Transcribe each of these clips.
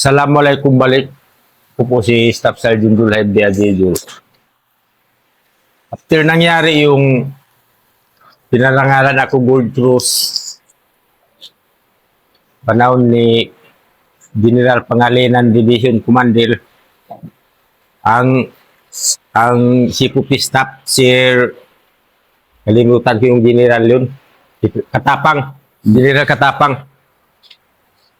Assalamualaikum balik. Ako po si Staff Sergeant Julhaib Diazizul. After nangyari yung pinarangalan ako Gold Cruise, panahon ni General Pangalinan Division Commander, ang Chief of Staff, Sir, kalimutan ko yung general yun, Katapang, General Katapang.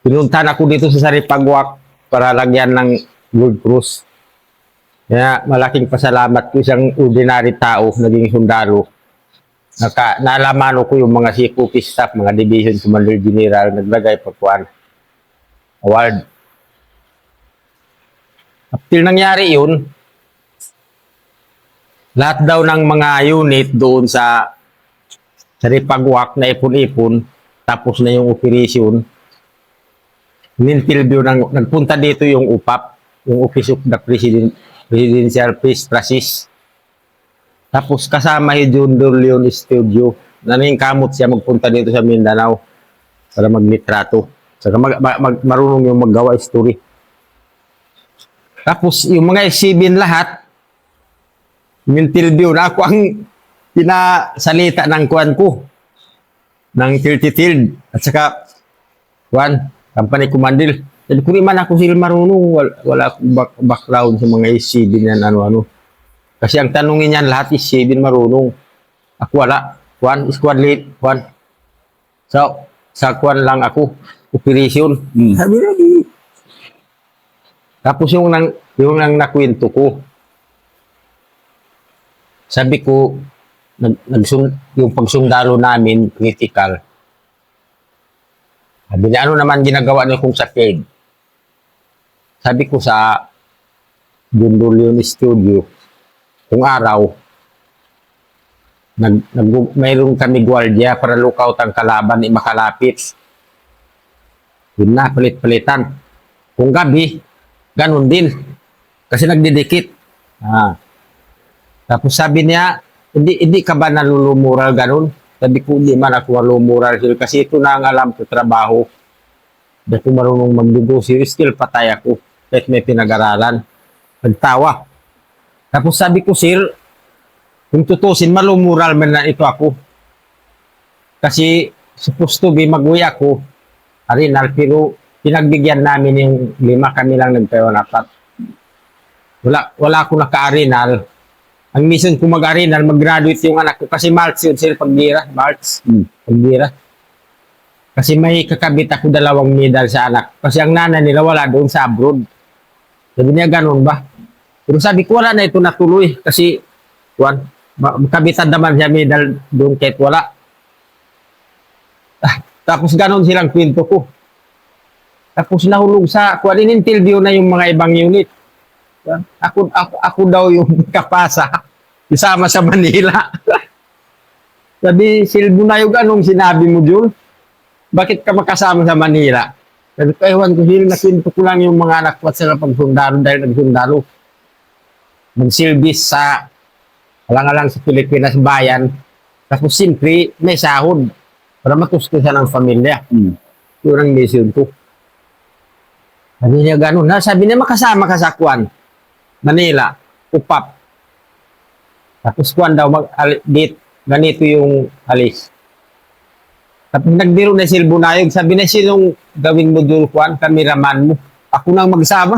Pinuntahan ako dito sa Saripagwak para lagyan ng Gold Cruise. Kaya malaking pasalamat ko, isang ordinary tao, naging sundalo. Naalaman ko yung mga chief of staff, mga division commander general, naglagay pa kuwan award. After nangyari yun, lahat daw ng mga unit doon sa Saripagwak na ipon-ipon, tapos na yung operation, in-interview nagpunta dito yung UPAP, yung Office of the Presidential Peace Process. Tapos kasama si John Dorleon Studio. Naning kamot siya magpunta dito sa Mindanao para maglitrato. Saka marunong yung maggawa story. Tapos yung mga S7 lahat, in-interview na ako ang pinasalita ng kuwan ko, ng 33rd at saka kuwan, company commander. Jadi kung man ako sila marunong, wala akong background sa mga S7 yan, ano-ano. Kasi ang tanongin niyan, lahat S7 marunong. Ako wala. Kwan, squad lead, kwan. So, sa kwan lang ako, operation. Sabi na, tapos yung nang nakwento ko, sabi ko, yung pagsundalo namin, critical. Sabi niya, ano naman ginagawa niyo kung sa field? Sabi ko sa John Dorleon Studio, kung araw, mayroon kami gwardiya para lookout ang kalaban ni makalapit. Yun na, palit-palitan. Kung gabi, ganun din. Kasi nagdidikit. Tapos sabi niya, hindi ka ba nalulumural ganun? Sabi ko, hindi man ako malumural kasi ito na ang alam ko trabaho. Hindi ko marunong mag-negosyo. Still patay ako. Kahit may pinag-aralan. Nagtawa. Tapos sabi ko, sir, kung tutusin, malumural man na ito ako. Kasi supposed to be mag-uwi ako. Arinal, pero pinagbigyan namin yung 5 kami lang nagtayo napat. Wala ako naka-arinal. Ang mission ko mag-arinal, mag-graduate yung anak ko. Kasi March yun sila pagbira. March. Pagbira. Kasi may kakabit ako 2 medal sa anak. Kasi ang nanay nila wala doon sa abroad. Sabi niya, ganun ba? Pero sabi ko, wala na ito natuloy. Kasi, kabitan naman siya medal doon kahit wala. Tapos ganun silang kwento ko. Tapos nahulog sa, in-interview na yung mga ibang unit. Ako daw yung kapasa isama sa Manila. Sabi, Silbo na yung anong sinabi mo, Jul? Bakit ka makasama sa Manila? Sabi ko, ewan ko, nakwento ko lang yung mga anak ko at sila pagsundalo dahil nagsundalo. Magsilbis sa alang-alang sa Pilipinas bayan. Tapos simpre, may sahod para matusto siya ng pamilya. Yun ang mission ko. Sabi niya ganun. Sabi niya, makasama ka sa Kwan. Manila, UPAP. Tapos kuwan daw, ganito yung alis. Tapos nagbiro na Silbo na yun. Sabi na, sinong gawin mo doon, kuwan, kameraman mo? Ako nang magsama.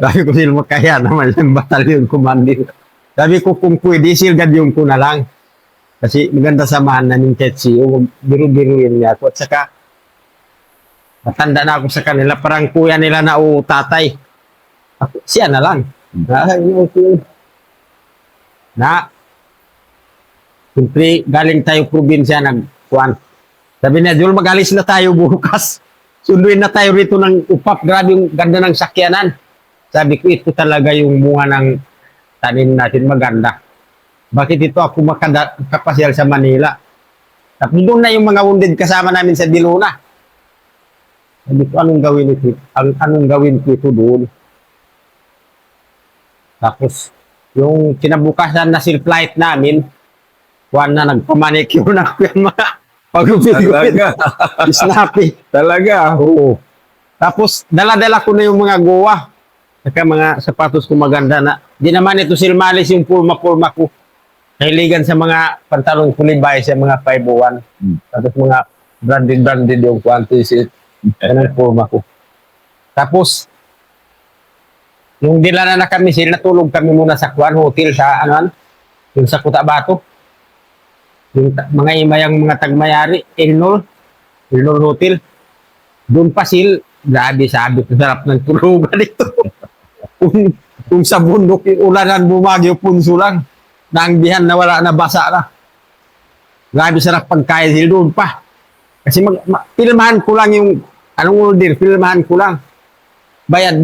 Sabi ko, Silbo, kaya naman yung batalyon commander. Sabi ko, kung pwede, silgadyong ko na lang. Kasi maganda samahan na ng Tetsuyo. Biro-biruin niya ako. At saka, matanda na ako sa kanila. Parang kuya nila na o tatay. Ako, siya na lang. Siyempre, galing tayo probinsya nagkuhan. Sabi niya, Jul, mag-alis na tayo bukas. Sunduin na tayo rito ng UPAP. Grabe yung ganda ng sakyanan. Sabi ko, ito talaga yung bunga ng tanim natin maganda. Bakit ito ako makapasyal sa Manila? Tapos doon na yung mga wounded kasama namin sa Diluna. Sabi ko, anong gawin ko ito doon? Tapos, yung kinabukasan na flight namin, na nagpamanicure na ako yung mga pag-upit. Talaga. Snappy. Talaga. Oo. Tapos, dala-dala ko na yung mga goa. Saka mga sapatos ko maganda na. Di naman ito silmalis yung pulma-pulma ko. Kahiligan sa mga pantalong kulibay sa mga 501. Tapos mga branded yung quantity. Yan ang pulma ko. Tapos, yung dilala na kami sila, natulog kami muna sa Kwan Hotel sa anan, yung sa Cotabato. Yung mga imayang mga tagmayari, Elnor Hotel. Doon pa sil, grabe sabi ko, sarap ng tulugan dito. kung sa bundok, yung ulanan bumagyo, punso lang. Naangbihan na wala na basa na. Grabe sarap pagkain sila doon pa. Kasi filmahan ko lang yung, anong order, filmahan ko lang. Bayad.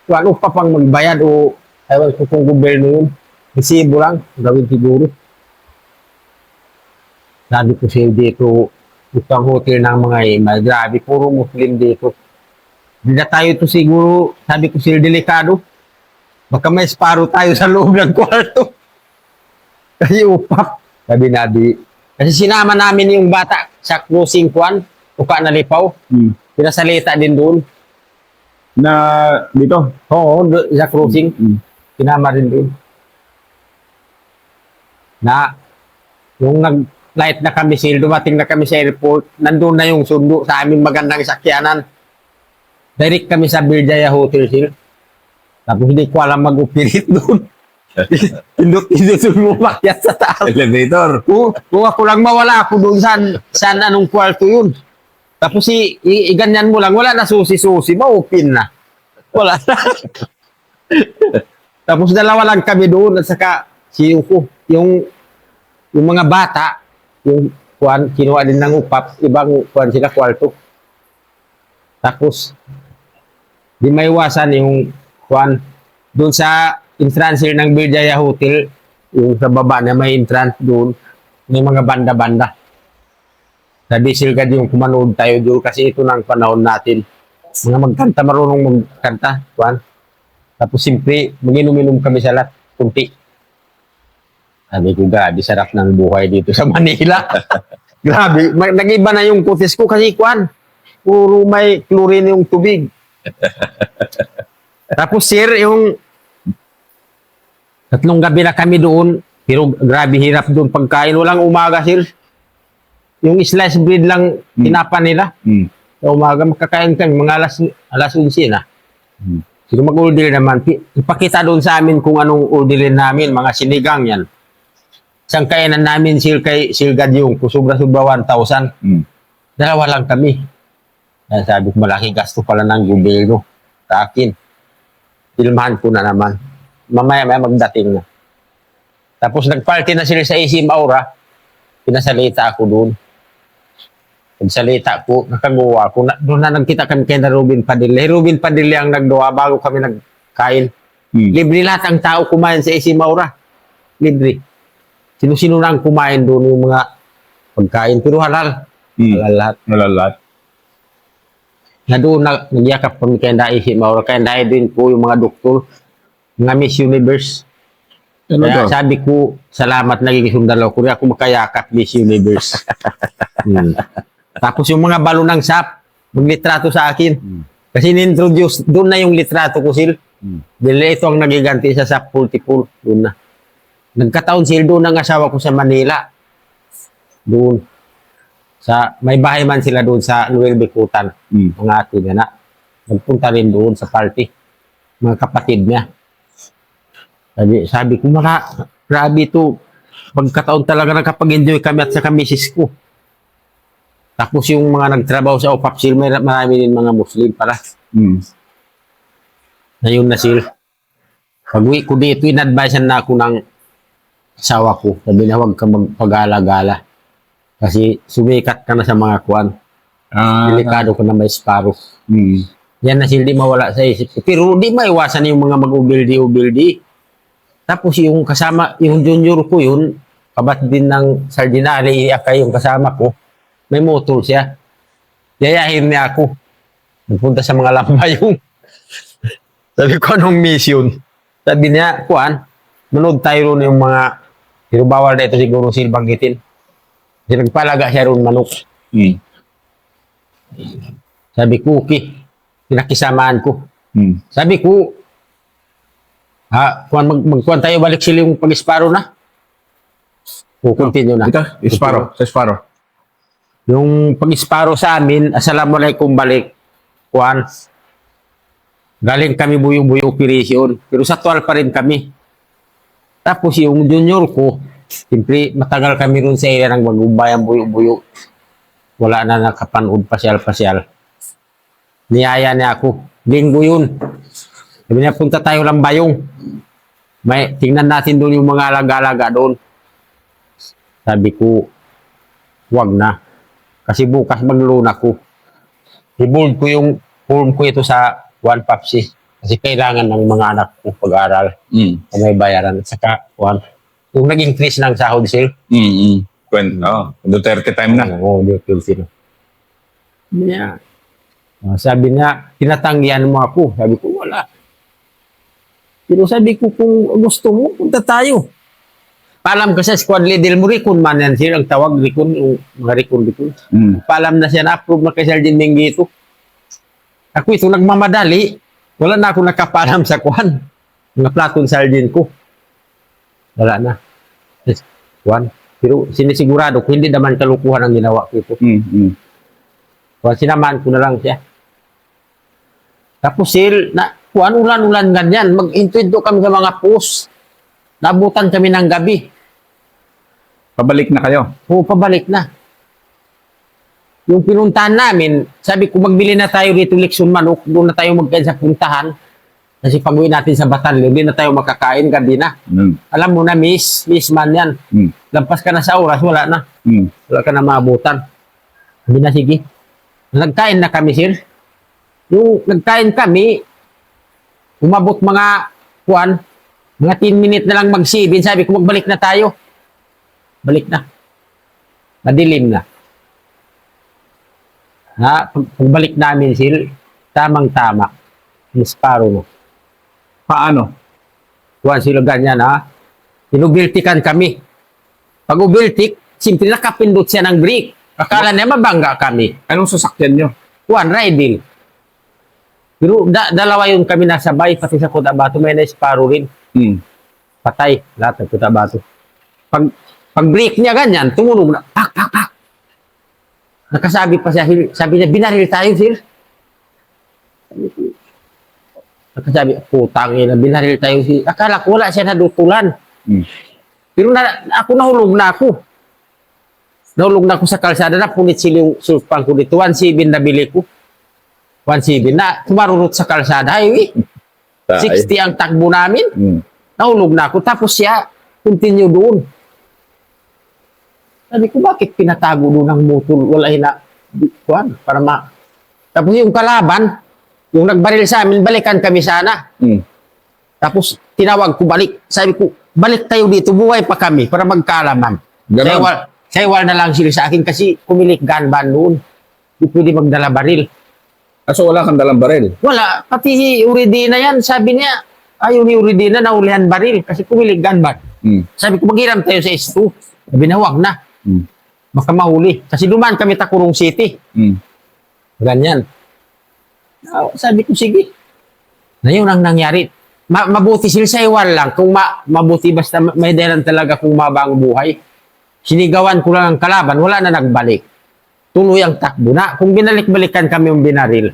Ano pa pang magbayad o ewan ko kung gobyerno yun. Resibo lang, gawin siguro. Sabi ko siya dito, itong hotel ng mga email, grabe, puro Muslim dito. Hindi na tayo ito siguro, sabi ko siya delikado. Baka may sparo tayo sa loob ng kwarto. Kasi upak, sabi nabi. Kasi sinama namin yung bata sa cruising kwan, uka na lipaw. Pinasalita din doon. Na dito? Oo, sa cruising. Sinama rin doon. Na, yung nag-flight na kami sila, dumating na kami sa airport, nandun na yung sundo sa aming magandang sakyanan. Direct kami sa Birjaya Hotel sila. Tapos hindi ko alam mag-operate doon. Indot yung umakyat sa taas. Elevator. Kung ako lang mawala ako doon saan anong kwarto yun. Tapos ganyan mo lang, wala na susi-susi, ma-open na. Wala na. Tapos dalawa lang kami doon at saka si Yuko, yung mga bata, yung kuan, kinuha din ng upap, ibang kuan sila kwarto. Tapos, di may iwasan yung kuan, doon sa entrance ng Birjaya Hotel, yung sa baba na may entrance doon, may mga banda-banda. Sabi silgad yung kumanood tayo doon kasi ito na ang panahon natin. Mga magkanta, marunong magkanta, kuan. Tapos simpre, mag-inom-inom kami sa lahat, kunti. Sabi ko, grabe, sarap ng buhay dito sa Manila. Grabe, nag-iba na yung kutis ko kasi kuan, puro may chlorine yung tubig. Tapos sir, yung 3 gabi na kami doon, pero grabe hirap doon pagkain. Walang umaga sir. Yung slice bread lang tinapan nila. Sa umaga makakain kami, mga alas 11 na. Sige mag-order naman. Ipakita doon sa amin kung anong orderin namin, mga sinigang yan. Isang kainan namin kay Silgad yung sobra-sobra 1,000. Dalawa lang kami. Kaya sabi ko, malaki gasto pala ng gobyerno sa akin. Filmahan ko na naman. Mamaya magdating na. Tapos nagparty na sila sa Isim Aura. Pinasalita ako doon. Pagsalita ko, nakagawa ko. Doon na nagkita kami kay na Robin Padilla. Robin Padilla ang nagdawa bago kami nagkain. Libre lahat ang tao kumain sa Isim Aura. Libre. Sino-sino na ang kumain doon yung mga pagkain. Pero halal. Halal lahat. Halal lahat. Na doon nagyakap kami kay na Isim Aura. Kaya dahil din po yung mga doktor, mga Miss Universe. Ano Kaya to? sabi ko, salamat naging sundalo ko. Ako makayakap Miss Universe. Tapos yung mga balo ng SAP, maglitrato sa akin. Kasi ni-introduce, doon na yung litrato ko sil. Dili ito ang nagiganti sa SAP multiple. Doon na. Nagkataon sil doon ang asawa ko sa Manila. Doon. May bahay man sila doon sa Noel Bikutan. Mga atin na. Nagpunta rin doon sa party. Mga kapatid niya. Sabi ko, grabe ito. Pagkataon talaga nakapag-enjoy kami at saka misis ko. Tapos yung mga nagtrabaho sa OPAPSIL, marami din mga Muslim pala. Ngayon na sila. Pag-uwi ko dito, in-advisean na ako ng asawa ko. Sabi na huwag ka magpag-ala-gala. Kasi sumikat ka na sa mga kuwan. Delikado ka na may sparo. Yan na sila di mawala sa isip ko. Pero di maiwasan yung mga mag-ubildi-ubildi. Tapos yung kasama, yung junior ko yun, kabat din ng Sardinale, Iakay yung kasama ko. May motor siya. Yayahin niya ako. Nagpunta sa mga lambayong. Sabi ko, anong mission? Sabi niya, kuan, manood tayo ron yung mga, pero bawal na ito siguro silbanggitin. Kasi nagpalaga siya ron manok. Sabi ko, okay. pinakisamaan ko. Hmm. Sabi ko, magkuhan tayo, balik sila yung pag-isparo na. O, continue na. Dito, Isparo. Sa Isparo. Yung pag-isparo sa amin, assalamualaikum balik, kuhan. Galing kami buyo-buyo operation, pero sa tuwal pa rin kami. Tapos yung junior ko, siyempre matagal kami rin sa area ng Magumbayan buyo-buyo. Wala na nakapanood pasyal-pasyal. Niyaya niya ako. Linggo yun. Sabi niya, punta tayo lang bayong. Tingnan natin doon yung mga alaga-alaga doon. Sabi ko, wag na. Kasi bukas magluna ko. I-bold ko yung form ko ito sa One Papsi. Kasi kailangan ng mga anak kong pag-aral. Hmm. Kung may bayaran. Saka, yung nag-increase ng sahod sale. Hmm. Duterte time na. Oo, Duterte. Yeah. Sabi niya, tinatanggihan mo ako. Sabi ko, wala. Pero sabi ko, kung gusto mo, punta tayo. Paalam ka sa squad leader mo, Rikon man yan. Sila ang tawag, Rikon, yung mga Rikon. Hmm. Paalam na siya, na-approve na kay Sergeant Mengito. Ako ito, nagmamadali. Wala na ako nakapalam sa kwan. Mga platoon sergeant ko. Wala na. Yes, kwan. Pero sinisigurado ko, hindi naman kalukuhan ang ginawa ko ito. Hmm. Kwan, sinamaan ko na lang siya. Tapos kwan, ulan-ulan ganyan. Mag-intuito kami sa mga post. Nabutan kami ng gabi. Pabalik na kayo. Oo, pabalik na. Yung pinuntahan namin, sabi ko, magbili na tayo dito Lexon Manok, doon na tayo magkain sa puntahan. Kasi pag-uwi natin sa Batanle, hindi na tayo makakain, gandina. Hmm. Alam mo na, miss man yan. Hmm. Lampas ka na sa oras, wala na. Hmm. Wala ka na maabutan. Sabi na, sige. Nagkain na kami, sir. Yung nagkain kami, umabot mga 10 minutes na lang mag-7. Sabi ko, magbalik na tayo. Balik na. Madilim na. Pagbalik namin, sir, tamang-tama. Isparo mo. Paano? Kuhan sila ganyan, Inubiltikan kami. Pag ubiltik, simple nakapindot siya ng brake. Akala niya mabangga kami. Anong sasakyan nyo? Kuhan, riding. Pero dalawa yun kami nasabay, pati sa Cotabato, may na-isparo rin. Hmm. Patay, lahat ng Cotabato. Pag brake niya ganyan, tumunog na, pak. Nakasabi pa siya, sabi niya, binaril tayo, sir. Nakasabi, putang ina, binaril tayo, sir. Akala ko wala siya nadutulan. Hmm. Pero ako nahulog na ako. Nahulog na ako sa kalsada na, punit sila yung sulpang ko dito. 1.7 na bili ko. 1.7 na, tumarunot sa kalsada. Highway. 60 ang takbo namin. Hmm. Nahulog na ako. Tapos siya, continue doon. Sabi ko, bakit pinatago doon ng motor? Wala para Tapos yung kalaban, yung nagbaril sa amin, balikan kami sana. Hmm. Tapos tinawag ko balik. Sabi ko, balik tayo dito, buhay pa kami para magkalaman. Ganon. Saywal na lang sila sa akin kasi pumilik gunban noon. Hindi pwede magdala baril. So wala kang dalang baril? Wala, pati Uridina yan. Sabi niya, ayaw ni Uridina na ulihan baril kasi pumilik gunban. Hmm. Sabi ko, maghiram tayo sa S2. Sabi na, wag na. Hmm. Baka mahuli. Kasi dumaan kami Takurong City. Hmm. Ganyan. Sabi ko, sige. Na yun ang nangyari. Mabuti sila sa iwan lang. Kung mabuti, basta may dahilan talaga kung mabang buhay. Sinigawan ko lang ang kalaban, wala na nagbalik. Tuloy ang takbo na. Kung binalik-balikan kami yung binaril.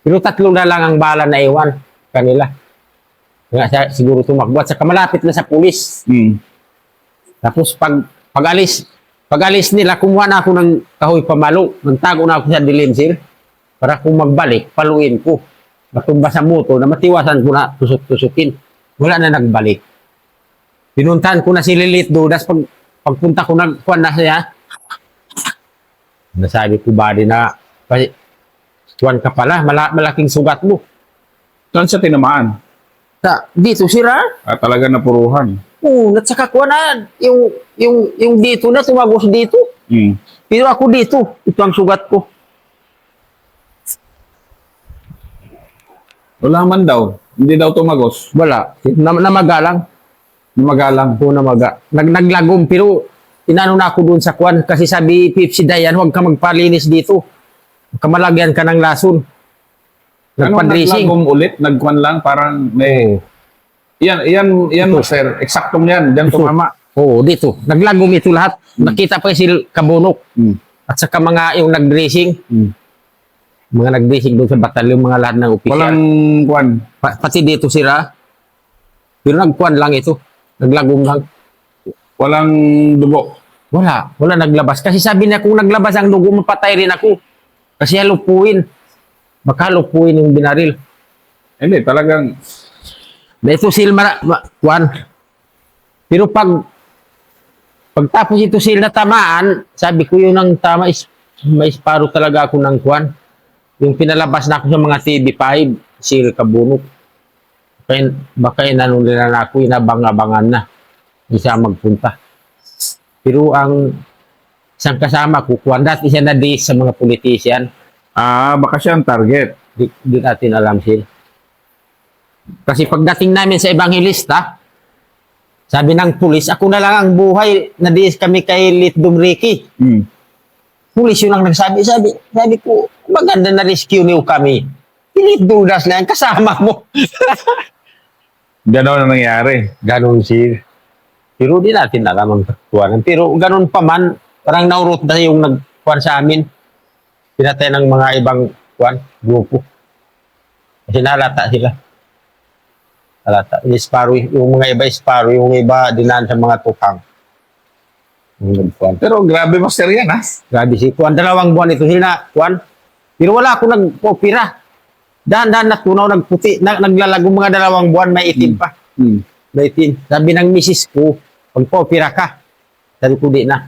Pero 3 na lang ang bala na iwan kanila. Kaya siguro tumakbo. At saka malapit na sa pulis. Hmm. Tapos pag alis nila, kumuha na ako ng kahoy pamalo. Nagtago na ako sa dilim, sir. Para kung magbalik, paluin ko. Matumba sa motor na matiwasan ko na tusok-tusukin. Wala na nagbalik. Pinuntahan ko na si Lilith Dudas. Pagpunta ko nagkuhan na siya. Nasabi ko ba na kuhan ka pala, malaking sugat mo. Saan siya tinamaan? Dito, sira. Talaga napuruhan. Oo, at saka kuha na, yung dito na, tumagos dito. Hmm. Pero ako dito, ito ang sugat ko. Wala man daw. Hindi daw tumagos. Wala. Namagalang. Magalang. Oo, namaga. Naglagom, pero inano na ako doon sa kuwan kasi sabi Pepsi Dayan, huwag ka magpalinis dito. Kamalagyan ka ng lason. Nagpa-dressing. Naglagom ulit, nagkuhan lang, parang may... Yan, master. Eksaktong yan. Diyan tumama. Oo, dito. Naglagom ito lahat. Nakita pa si Kabunok. At saka mga yung nag-dressing. Mga nag-dressing doon sa batalyon, mga lahat ng opisyal. Walang kuhan. Pati dito sila. Pero nagkuhan lang ito. Naglagom lang. Walang dugo. Wala naglabas. Kasi sabi niya, kung naglabas ang dugo, mapatay rin ako. Kasi halupuin. Baka halupuin yung binaril. Hindi, talagang... Ito silma, kuhan. Pero pagtapos ito sil na tamaan, sabi ko yun ang tama is may isparo talaga ako ng kuhan. Yung pinalabas na ako sa mga TV5, sil Kabunok. Baka inanong nila na ako, inabang-abangan na. Hindi siya magpunta. Pero ang isang kasama ko, kuhan dati siya na di sa mga politician. baka siya ang target. Di natin alam sil. Kasi pagdating namin sa evangelista, sabi ng pulis, ako na lang ang buhay, nadiis kami kay Litdom Ricky. Pulis yun ang nagsabi, sabi ko, maganda na rescue niyo kami. Litdudas na yan, kasama mo. Ganon ang nangyari. Ganon sir. Pero di natin alam ang katuwanan. Pero ganon pa man, parang naurot na yung nagkuhan sa amin. Pinatay ng mga ibang grupo. Kasi nalata sila. Yung mga iba isparo, yung iba dinaan sa mga tukang. Pero grabe, master yan, ha? Grabe si Kuan, 2 buwan ito sila, Kuan. Pero wala ako nagpopira. Dahan-dahan natunaw, nagputi, naglalagong mga 2 buwan, may itim pa. May itim. Sabi ng misis ko, pagpopira ka. Sabi ko, di na.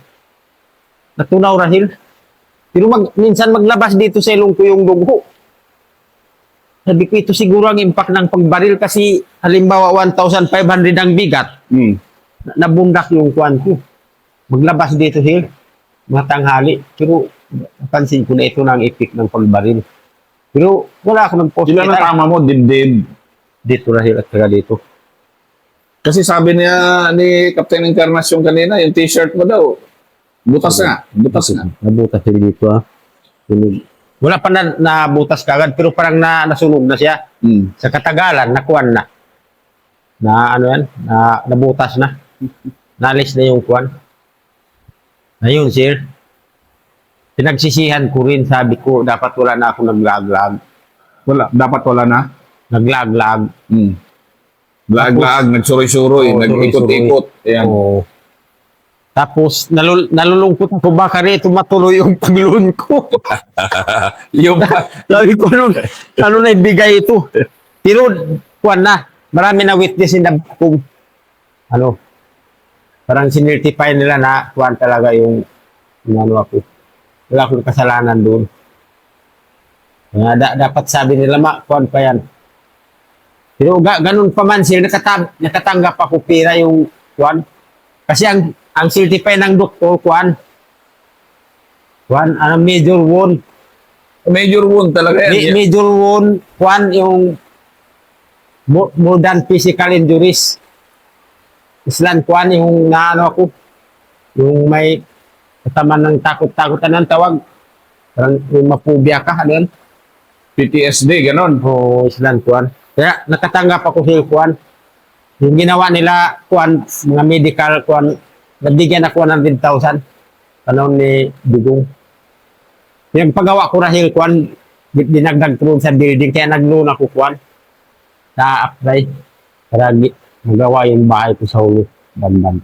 Natunaw rahil. Pero minsan maglabas dito sa ilong ko yung dugo. Sabi ko, ito siguro ang impact ng pagbaril kasi halimbawa 1,500 ang bigat. Nabundak yung kuwan ko. Maglabas dito sir, mga tanghali. Pero napansin ko na ito na ang effect ng pagbaril. Pero wala ako nag-post. Sila na tama mo, dibdib. Dito rahil at saka dito. Kasi sabi niya ni Captain Encarnacion kanina, yung t-shirt mo daw, butas nga. Nabutas sila dito ha. Wala pa nabutas kagad, pero parang nasunog na siya. Sa katagalan, nakuan na. Nabutas na. Nalis na yung kuan. Ayun, sir. Pinagsisihan ko rin, sabi ko, dapat wala na ako naglaglag. Dapat wala na? Naglaglag. Lag-lag, nagsuroy-suroy, nag-ikot-ikot. Ayan. Oo. Tapos, nalulungkot ako baka rito matuloy yung paglun ko. Sabi ko, ano na ibigay ito? Pero, kuwan na, marami na witness in the kung, parang sinirtify nila na kuwan talaga yung ako. Wala akong kasalanan doon. Dapat sabi nila, kuwan pa yan. Pero ganun pa man sila, nakatanggap ako pira yung kuwan. Kasi ang certify ng doktor, kuwan, major wound. Major wound talaga yan. Major wound, kuwan, yung more than physical injuries. Islan, kuwan, yung ako, yung may kataman ng takot-takotan ng tawag. Parang yung mapubya ka, yan. PTSD, ganon. Oo, islan, kuwan. Kaya nakatanggap ako sa kuwan. Yung ginawa nila, kuwan, mga medical, kuwan, nabigyan ako ng 100,000. Panahon ni Dugong. Yung paggawa ko rahil, kuwan, dinagdag ko sa building, kaya nag-loan ako, kuwan. Na-apply. Para magawa yung bahay ko sa ulo. Banban.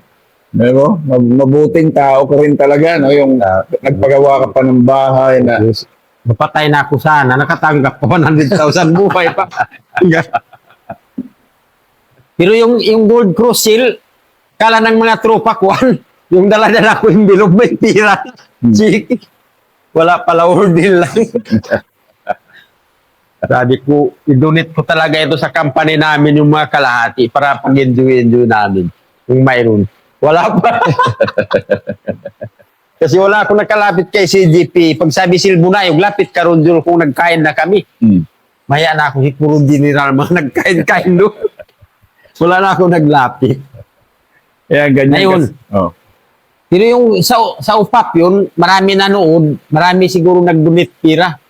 Diba? Mabuting tao ko rin talaga, no? Yung nagpagawa ka pa ng bahay na... Yes. Mapatay na ako sana, nakatanggap ko 100,000 buhay pa. Pero yung Gold Cross Seal, kala ng mga tropa ko, yung dala-dala ko yung bilog, may tira. Chiki. Wala pala, ordeal lang. Sabi ko, i-donate ko talaga ito sa company namin yung mga kalahati para pag-enjoy namin. Yung mayroon. Wala pa. Kasi wala akong nakalapit kay CGP. Pag sabi Silbunayog, lapit ka ron doon kung nagkain na kami. Maya na ako, puro general mga nagkain-kain doon. Wala na akong naglapit. Kaya ganyan. Ayun. Oh. Pero yung sa UPAP yun, marami nanood, marami siguro nag-donate pira.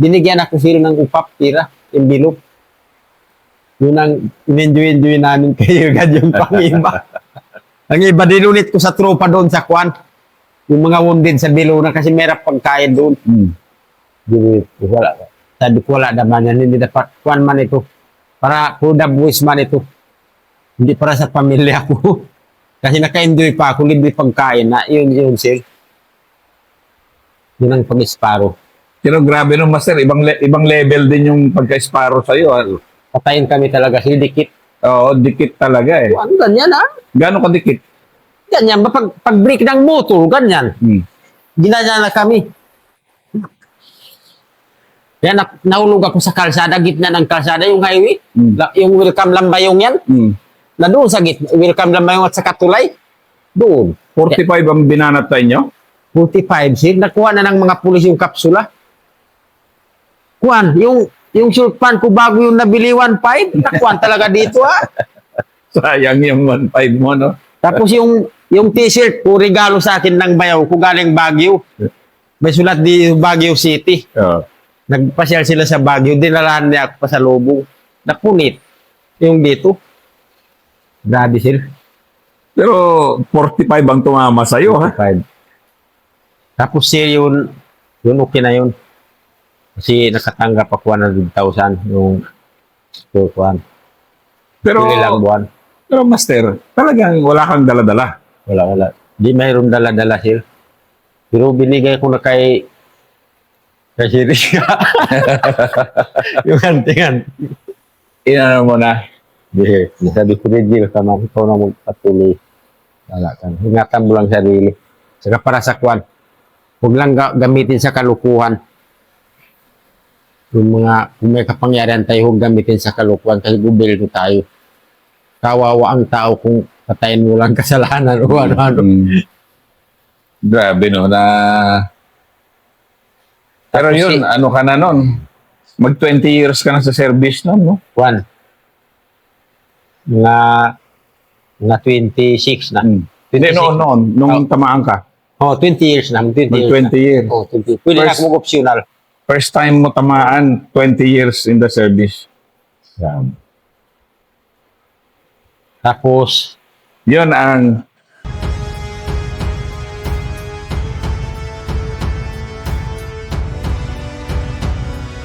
Binigyan ako sila ng UPAP pira. envelope. Yun ang in-enjoy namin kayo agad yung pang-iba. Ang iba dinunit ko sa tropa doon sa Kwan. Yung mga wounded sa Bilona kasi merap pagkain doon. Dinunit ko, wala. Sabi ko wala naman yan, hindi dapat Kwan man ito. Para for the boys man ito. Hindi para sa pamilya ko. Kasi naka-enjoy pa ako, libre pagkain na, yun sir. Yun ang pag-isparo. Pero grabe no, Master. Ibang level din yung pagka-Sparrow sa'yo. Patayin kami talaga, dikit. Oo, dikit talaga eh. Ano ganyan Gano'n ka dikit? Ganyan ba pag break ng motor, ganyan. Ginanya na kami. Kaya nahulog ako sa kalsada, gitna ng kalsada, yung highway. Yung welcome lambayong yan. Na doon sa gitna, welcome lambayong at sa katulay. Doon. 45 ang binanatay nyo? 45, sir. Nakuha na ng mga pulis yung kapsula. Kuan, yung short pant ko bago yung nabili 1.5, nakuha talaga dito Sayang yung 1.5 mo, no? Tapos yung t-shirt ko, regalo sa akin ng bayaw ko galing Baguio. May sulat di Baguio City. Nagpasyal sila sa Baguio, dinalahan niya ako pa sa Lubong. Napunit. Yung dito. Grabe sir. Pero 45 ang tumama sa'yo, ha? 5. Tapos sir, yun okay na yun. Kasi nakatanggap ako 100,000 yung kuwan. Pero, Ilang buwan. pero Master, talagang wala kang dala-dala. Wala. Di mayroon dala-dala sir. Pero binigay ko na kay Sirika. Yung hantingan. Inano mo na. Di, sabi ko rin, Jill, ikaw na magpatuloy. Wala ka. Ingatan mo lang sarili. Saka para sa kwan, huwag lang gamitin sa kalukuhan. Kung may kapangyarihan tayo, huwag gamitin sa kalukuhan kasi gobyerno tayo. Kawawa ang tao kung patayin mo lang kasalanan o ano-ano. Grabe, no, na... Pero Tapos yun, ano ka na nun? Mag 20 years ka na sa service nun, no? Kwan. Mga 26 na. Hindi, noon, nung tamaan ka. Oh, 20 years na. 20 Mag years 20 years. Oh, 20. Pwede na First- ako mag-optional. First time mo tamaan, 20 years in the service. Tapos, Yun ang